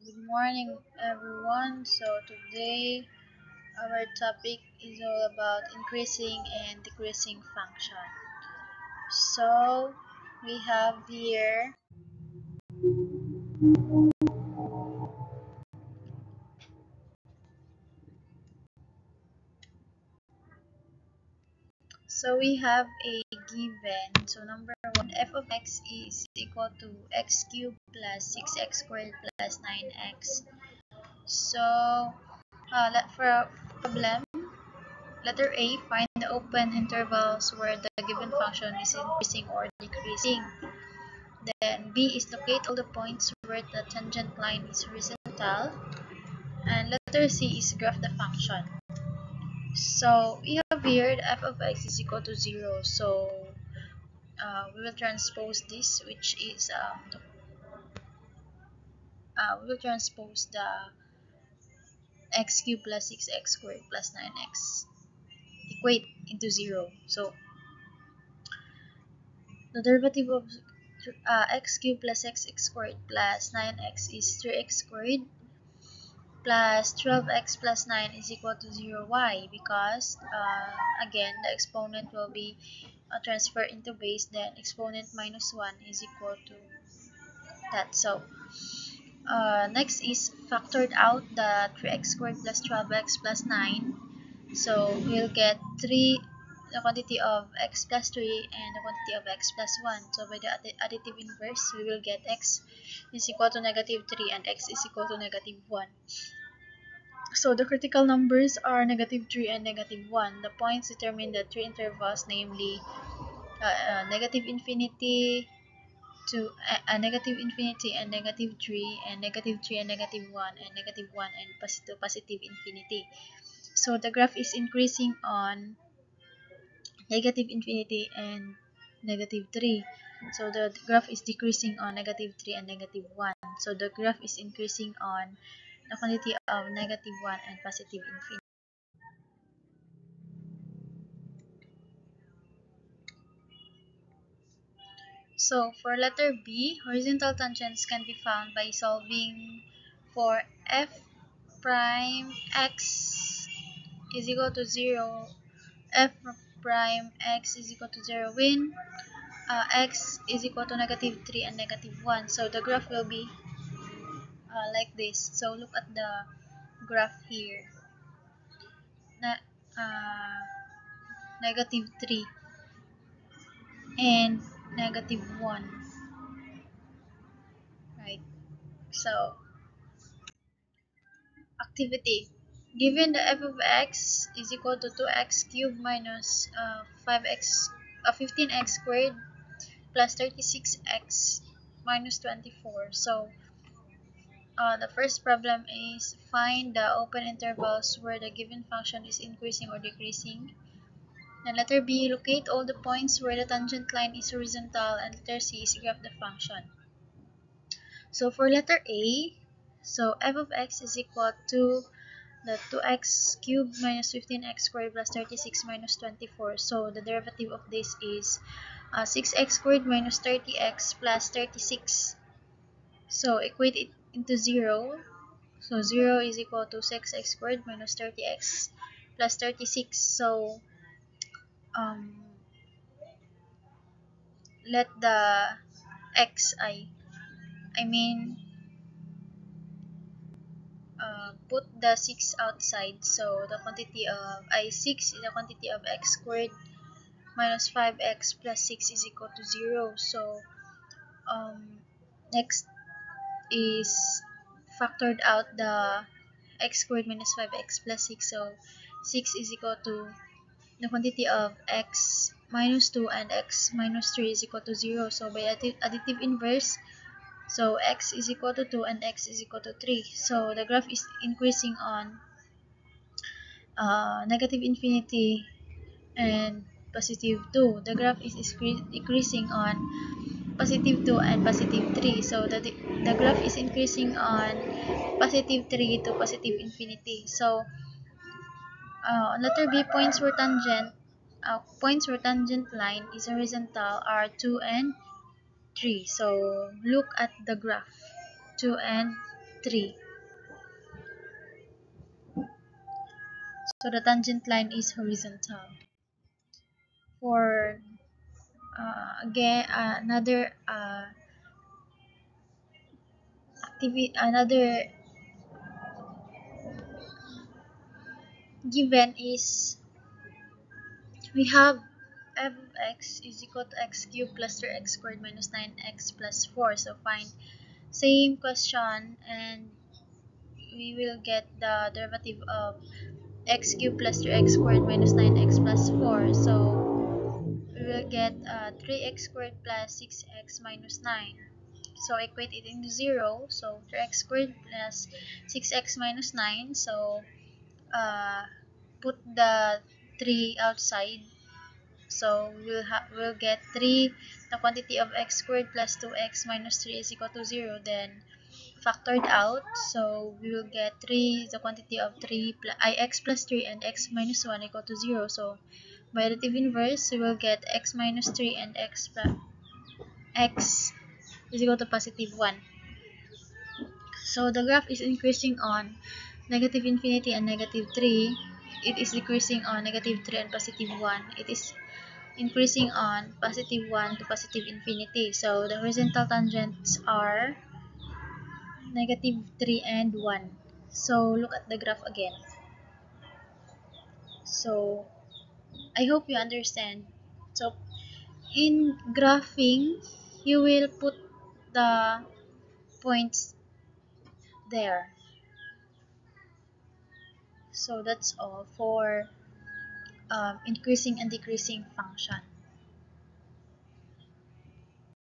Good morning, everyone. So, today our topic is all about increasing and decreasing function. So, we have here, a given. So, number one, f of x is equal to x cubed plus 6x squared plus 9x. So, for problem, letter A, find the open intervals where the given function is increasing or decreasing. Then B is locate all the points where the tangent line is horizontal. And letter C is graph the function. So we have here the f of x is equal to 0. So we will transpose this, which is we will transpose the x cubed plus 6x squared plus 9x equate into 0. So the derivative of x cubed plus x squared plus 9x is 3x squared plus 12x plus 9 is equal to 0. Why? Because again, the exponent will be transferred into base, then exponent minus 1 is equal to that. So next is factored out the 3x squared plus 12x plus 9. So we'll get 3, the quantity of x plus 3 and the quantity of x plus 1. So by the additive inverse, we will get x is equal to negative 3 and x is equal to negative 1. So the critical numbers are negative 3 and negative 1. The points determine the three intervals, namely negative infinity to negative infinity and negative 3, and negative 3 and negative 1, and negative 1 and positive infinity. So the graph is increasing on negative infinity and negative 3. So the graph is decreasing on negative 3 and negative 1. So the graph is increasing on the quantity of negative 1 and positive infinity. So for letter B, horizontal tangents can be found by solving for f prime x is equal to 0, f prime x is equal to 0 when x is equal to negative 3 and negative 1. So the graph will be like this. So look at the graph here. Na, uh, negative 3 and negative 1. Right? So activity. Given the f of x is equal to 2x cubed minus 15x squared plus 36x minus 24. So the first problem is find the open intervals where the given function is increasing or decreasing. And letter B, locate all the points where the tangent line is horizontal, and letter C is graph the function. So for letter A, so f of x is equal to the 2x cubed minus 15x squared plus 36 minus 24. So the derivative of this is 6x squared minus 30x plus 36. So equate it into 0. So 0 is equal to 6x squared minus 30x plus 36. So um, let the x I mean put the 6 outside. So the quantity of 6 is the quantity of x squared minus 5x plus 6 is equal to 0. So next is factored out the x squared minus 5x plus 6. So 6 is equal to the quantity of x minus 2 and x minus 3 is equal to 0. So by additive inverse, so x is equal to 2 and x is equal to 3. So the graph is increasing on negative infinity and positive 2. The graph is decreasing on positive 2 and positive 3. So the graph is increasing on positive 3 to positive infinity. So on letter B, points where tangent line is horizontal are 2 and 3. So look at the graph 2 and 3. So the tangent line is horizontal. For again another given is we have f of x is equal to x cubed plus 3x squared minus 9x plus 4. So find same question, and we will get the derivative of x cubed plus 3x squared minus 9x plus 4. So we will get 3x squared plus 6x minus 9. So equate it into 0. So 3x squared plus 6x minus 9. So put the 3 outside. So we'll get 3, the quantity of x squared plus 2x minus 3 is equal to 0. Then factored out, so we will get 3, the quantity of 3 x plus 3 and x minus 1 equal to 0. So by additive inverse, we will get x minus 3 and x is equal to positive 1. So the graph is increasing on negative infinity and negative 3. It is decreasing on negative 3 and positive 1. It is increasing on positive 1 to positive infinity. So the horizontal tangents are negative 3 and 1. So look at the graph again. So I hope you understand. So in graphing, you will put the points there. So that's all for increasing and decreasing function.